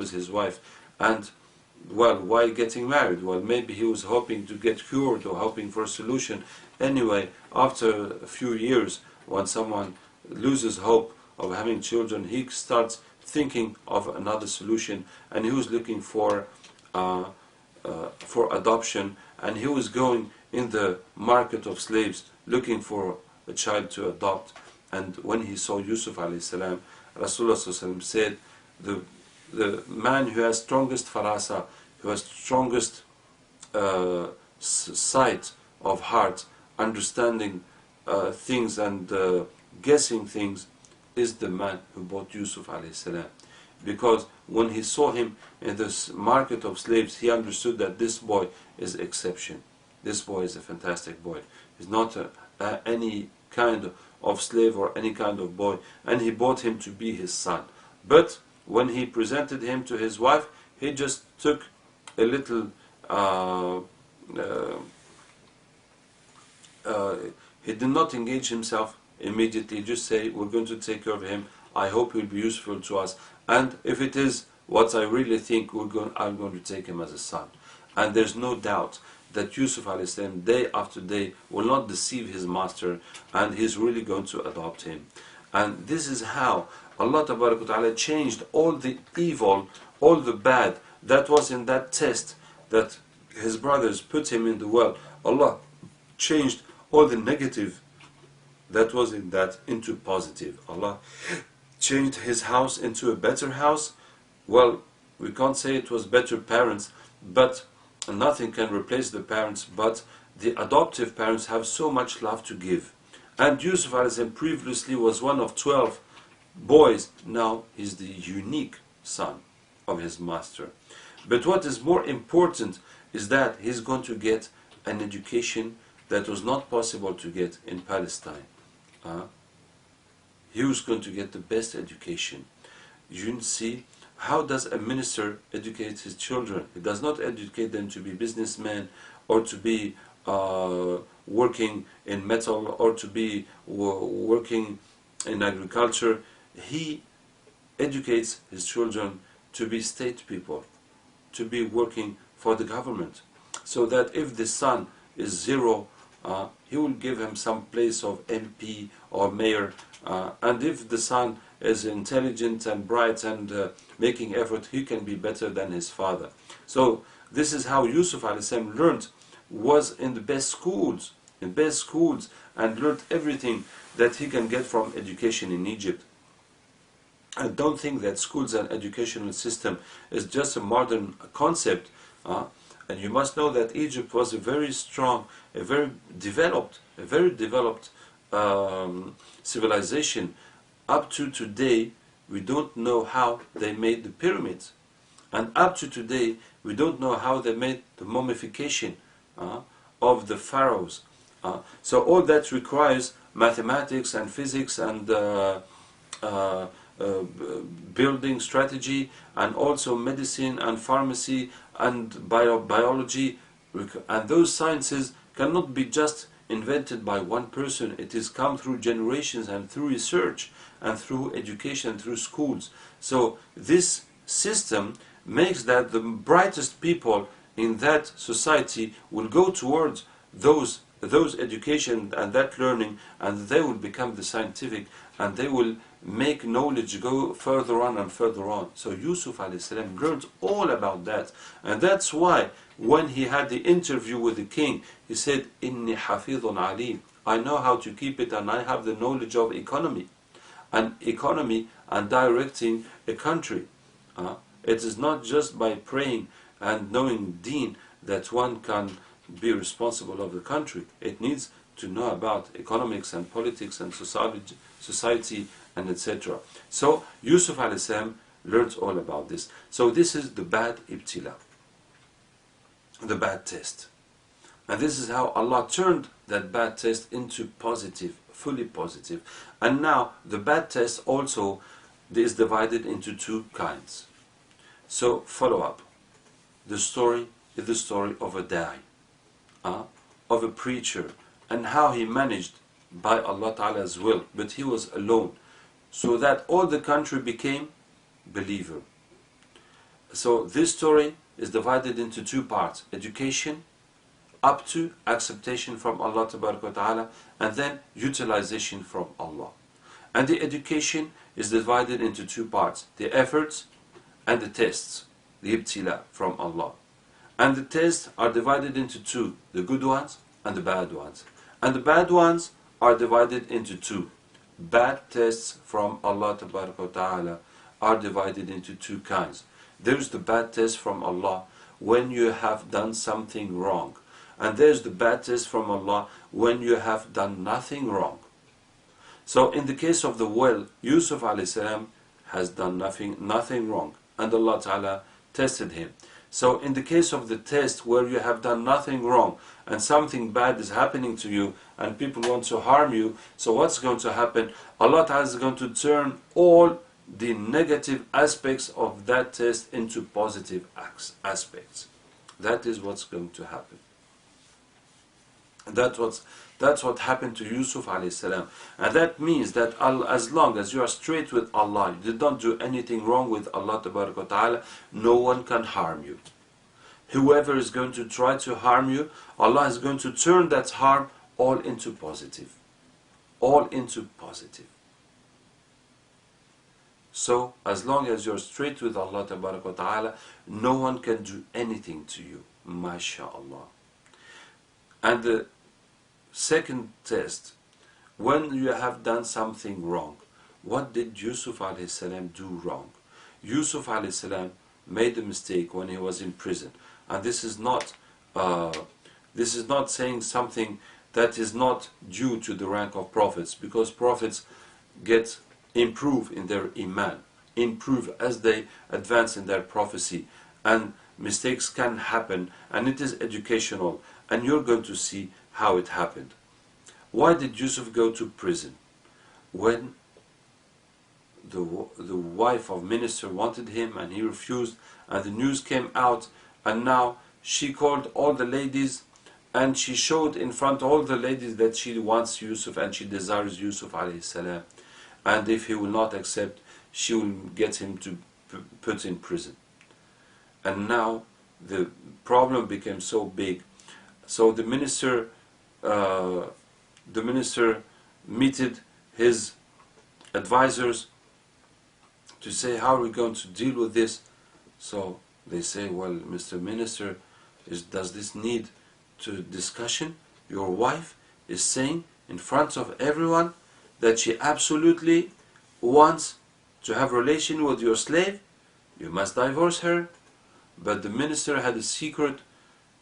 with his wife. And well, why getting married? Well, maybe he was hoping to get cured or hoping for a solution. Anyway, after a few years, when someone loses hope of having children, he starts thinking of another solution, and he was looking for adoption, and he was going in the market of slaves looking for a child to adopt. And when he saw Yusuf A.S., Rasulullah said, the man who has strongest farasa, who has strongest sight of heart, understanding things and guessing things, is the man who bought Yusuf A.S. Because when he saw him in this market of slaves, he understood that this boy is exception. This boy is a fantastic boy. He's not any kind of slave or any kind of boy, and he bought him to be his son. But when he presented him to his wife, he just took a little he did not engage himself immediately, just say, we're going to take care of him, I hope he'll be useful to us, and if it is what I really think, I'm going to take him as a son. And there's no doubt that Yusuf A.S. day after day will not deceive his master, and he's really going to adopt him. And this is how Allah Ta'ala changed all the evil, all the bad that was in that test that his brothers put him in the world. Allah changed all the negative that was in that into positive. Allah changed his house into a better house. Well, we can't say it was better parents, but nothing can replace the parents, but the adoptive parents have so much love to give. And Yusuf A.S. previously was one of 12 boys. Now he's the unique son of his master. But what is more important is that he's going to get an education that was not possible to get in Palestine. He was going to get the best education. You see, how does a minister educate his children? He does not educate them to be businessmen or to be working in metal or to be working in agriculture. He educates his children to be state people, to be working for the government, so that if the son is zero, he will give him some place of MP or mayor, and if the son is intelligent and bright and making effort, he can be better than his father. So this is how Yusuf A.S. learned, was in the best schools, and learned everything that he can get from education in Egypt. I don't think that schools and educational system is just a modern concept. And you must know that Egypt was a very strong, a very developed civilization. Up to today, we don't know how they made the pyramids. And up to today, we don't know how they made the mummification of the pharaohs. So all that requires mathematics and physics and building strategy, and also medicine and pharmacy and biology, and those sciences cannot be just invented by one person. It is come through generations and through research and through education, through schools. So this system makes that the brightest people in that society will go towards those education and that learning, and they will become the scientific, and they will make knowledge go further on and further on. So Yusuf A.S. learned all about that, and that's why when he had the interview with the king, he said, "Inni hafidun alim." I know how to keep it, and I have the knowledge of economy and directing a country. It is not just by praying and knowing deen that one can be responsible of the country. It needs to know about economics and politics and society and etc. So Yusuf A.S. learned all about this. So this is the bad ibtila, the bad test. And this is how Allah turned that bad test into positive, fully positive. And now the bad test also is divided into two kinds. So follow up. The story is the story of a da'i, of a preacher, and how he managed by Allah Ta'ala's will, but he was alone, so that all the country became believer. So this story is divided into two parts: education up to acceptation from Allah Ta'ala, and then utilization from Allah. And the education is divided into two parts: the efforts and the tests, the ibtila from Allah. And the tests are divided into two: the good ones and the bad ones. And the bad ones are divided into two: bad tests from Allah Ta'ala are divided into two kinds. There's the bad test from Allah when you have done something wrong, and there's the bad test from Allah when you have done nothing wrong. So in the case of the well, Yusuf A.S. has done nothing wrong, and Allah Ta'ala tested him. So in the case of the test where you have done nothing wrong and something bad is happening to you and people want to harm you, so what's going to happen? Allah Ta'ala is going to turn all the negative aspects of that test into positive aspects. That is what's going to happen. That's what happened to Yusuf A.S. And that means that as long as you are straight with Allah, you don't do anything wrong with Allah Ta'ala, no one can harm you. Whoever is going to try to harm you, Allah is going to turn that harm all into positive. All into positive. So, as long as you're straight with Allah Ta'ala, no one can do anything to you. MashaAllah. And the second test, when you have done something wrong, what did Yusuf A.S. do wrong? Yusuf A.S. made a mistake when he was in prison. And this is not saying something that is not due to the rank of prophets, because prophets improve in their iman, improve as they advance in their prophecy, and mistakes can happen, and it is educational, and you're going to see how it happened. Why did Yusuf go to prison? When the wife of minister wanted him and he refused, and the news came out, and now she called all the ladies and she showed in front of all the ladies that she wants Yusuf and she desires Yusuf A.S. And if he will not accept, she will get him to put in prison. And now the problem became so big. So the minister meted his advisors to say, how are we going to deal with this? So they say, well, Mr. Minister, does this need to discussion? Your wife is saying in front of everyone that she absolutely wants to have relation with your slave. You must divorce her. But the minister had a secret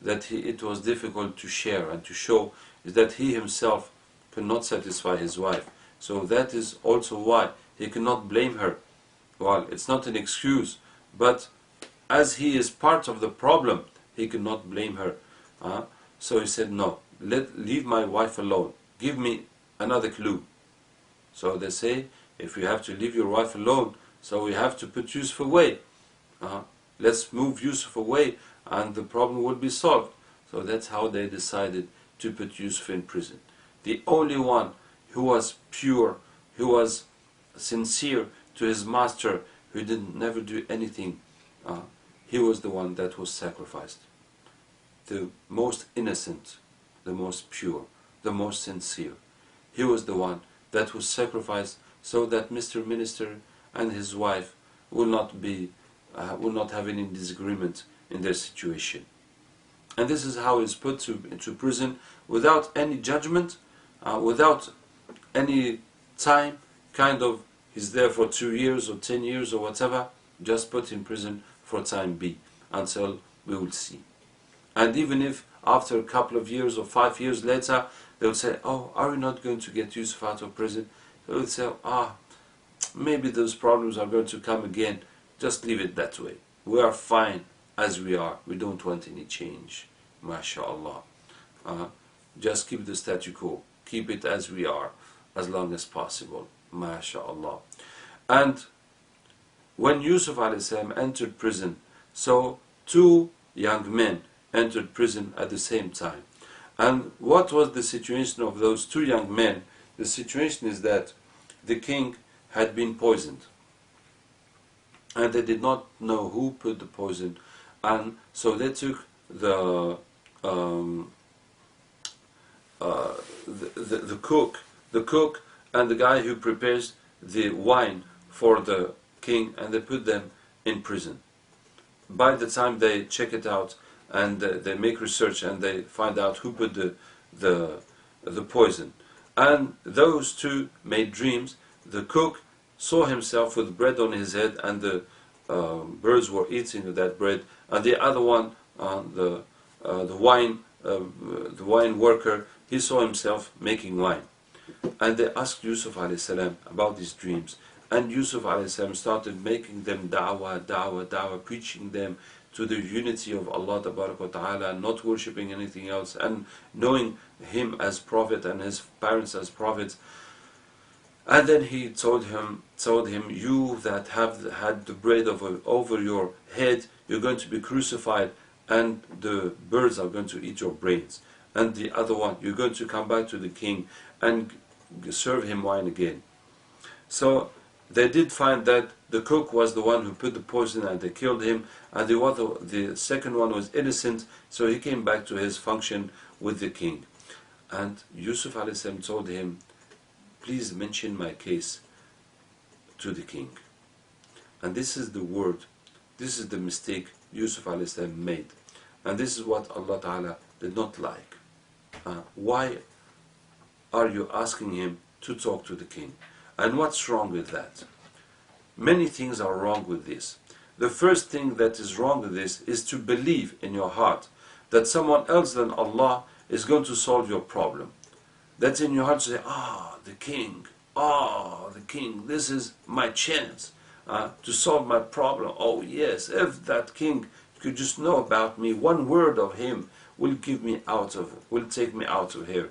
that it was difficult to share and to show, is that he himself could not satisfy his wife. So that is also why he cannot blame her. Well, it's not an excuse, but as he is part of the problem, he cannot blame her. So he said, no, leave my wife alone. Give me another clue. So they say, if you have to leave your wife alone, so we have to put Yusuf away. Let's move Yusuf away and the problem will be solved. So that's how they decided to put Yusuf in prison. The only one who was pure, who was sincere to his master, who didn't never do anything, he was the one that was sacrificed. The most innocent, the most pure, the most sincere. He was the one that was sacrificed so that Mr. Minister and his wife will not have any disagreement in their situation. And this is how he's put into prison without any judgment, without any time, he's there for 2 years or 10 years or whatever, just put in prison for time being, until we will see. And even if after a couple of years or 5 years later, they will say, oh, are we not going to get Yusuf out of prison? They will say, maybe those problems are going to come again. Just leave it that way. We are fine as we are. We don't want any change. MashaAllah. Just keep the statu quo. Keep it as we are, as long as possible. MashaAllah. And when Yusuf A.S. entered prison, so 2 young men entered prison at the same time. And what was the situation of those 2 young men? The situation is that the king had been poisoned. and they did not know who put the poison, and so they took the um, the cook and the guy who prepares the wine for the king, and they put them in prison. By the time they check it out and they make research and they find out who put the the poison, and those two made dreams. The cook saw himself with bread on his head, and the birds were eating that bread, and the other one, the wine worker, he saw himself making wine. And they asked Yusuf A.S. about these dreams, and Yusuf A.S. started making them da'wah, preaching them to the unity of Allah Ta'ala, not worshipping anything else, and knowing him as prophet and his parents as prophets. And then he told him, you that have had the bread over your head, you're going to be crucified, and the birds are going to eat your brains. And the other one, you're going to come back to the king and serve him wine again. So they did find that the cook was the one who put the poison, and they killed him, and the second one was innocent, so he came back to his function with the king. And Yusuf A.S. told him, please mention my case to the king. And this is the word, this is the mistake Yusuf A.S. made. And this is what Allah Ta'ala did not like. Why are you asking him to talk to the king? And what's wrong with that? Many things are wrong with this. The first thing that is wrong with this is to believe in your heart that someone else than Allah is going to solve your problem. That's in your heart to say, the king, this is my chance to solve my problem. Oh yes, if that king could just know about me, one word of him will take me out of here.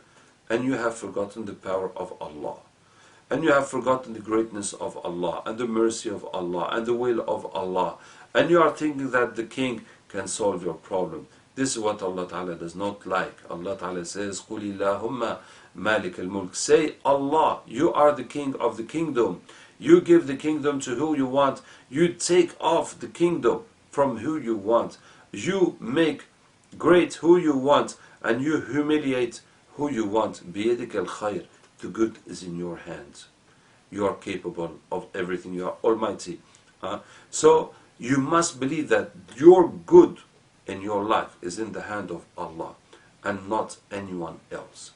And you have forgotten the power of Allah. And you have forgotten the greatness of Allah, and the mercy of Allah, and the will of Allah. And you are thinking that the king can solve your problem. This is what Allah Ta'ala does not like. Allah Ta'ala says, قُلِ اللَّهُمَّ مَالِكَ الْمُلْكِ. Say, Allah, you are the king of the kingdom. You give the kingdom to who you want. You take off the kingdom from who you want. You make great who you want, and you humiliate who you want. بِيَدِكَ الْخَيْرِ. The good is in your hands. You are capable of everything. You are almighty. So you must believe that your good in your life is in the hand of Allah and not anyone else.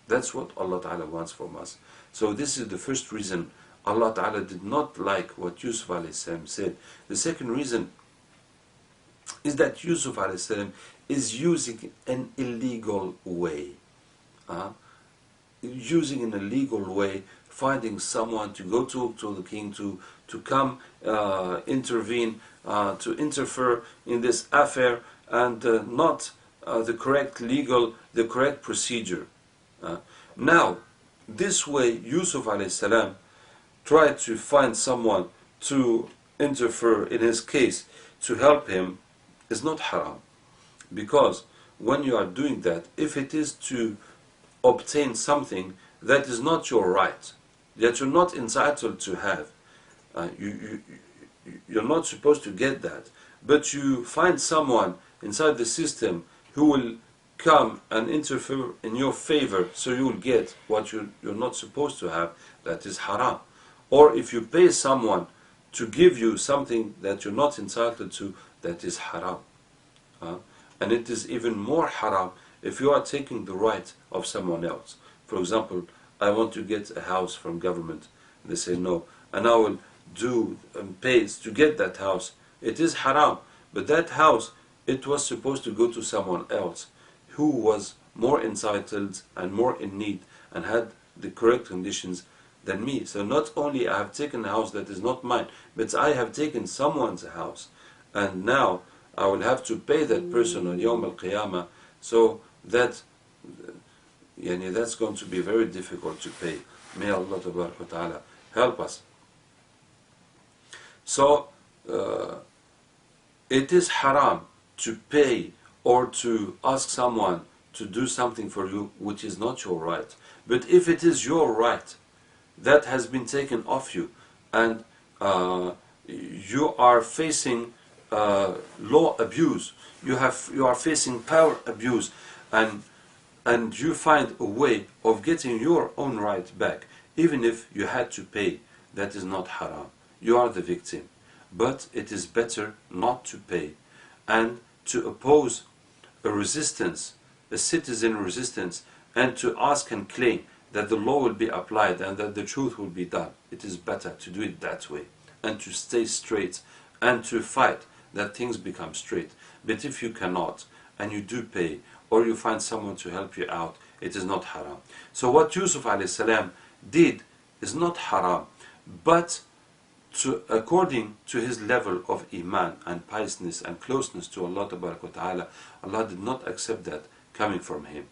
That's what Allah Ta'ala wants from us. So this is the first reason Allah Ta'ala did not like what Yusuf A.S. said. The second reason is that Yusuf A.S. is using an illegal way. Using in a legal way, finding someone to go to the king, to come intervene, to interfere in this affair, and not the correct procedure. Now, this way Yusuf A.S. tried to find someone to interfere in his case, to help him, is not haram. Because when you are doing that, if it is to obtain something that is not your right, that you're not entitled to have, you're not supposed to get that, but you find someone inside the system who will come and interfere in your favor, so you will get what you're not supposed to have, that is haram. Or if you pay someone to give you something that you're not entitled to, that is haram. And it is even more haram if you are taking the right of someone else. For example, I want to get a house from government. They say no, and I will do and pay to get that house. It is haram, but that house, it was supposed to go to someone else who was more entitled and more in need and had the correct conditions than me. So not only I have taken a house that is not mine, but I have taken someone's house, and now I will have to pay that person on Yawm al-Qiyamah. So that's going to be very difficult to pay. May Allah Ta'ala help us. So it is haram to pay or to ask someone to do something for you which is not your right. But if it is your right that has been taken off you, and you are facing law abuse, you are facing power abuse, and you find a way of getting your own right back, even if you had to pay. That is not haram. You are the victim, but it is better not to pay and to oppose a resistance, a citizen resistance, and to ask and claim that the law will be applied and that the truth will be done. It is better to do it that way and to stay straight and to fight that things become straight. But if you cannot and you do pay, or you find someone to help you out, it is not haram. So what Yusuf A.S. did is not haram, but according to his level of iman and piousness and closeness to Allah Ta'ala, Allah did not accept that coming from him.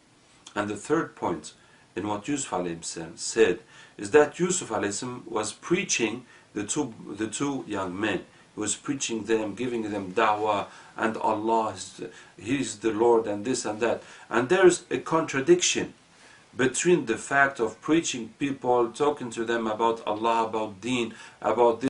And the third point in what Yusuf A.S. said is that Yusuf A.S. was preaching the two young men. He was preaching them, giving them da'wah, and Allah, He's the Lord, and this and that. And there's a contradiction between the fact of preaching people, talking to them about Allah, about deen, about this.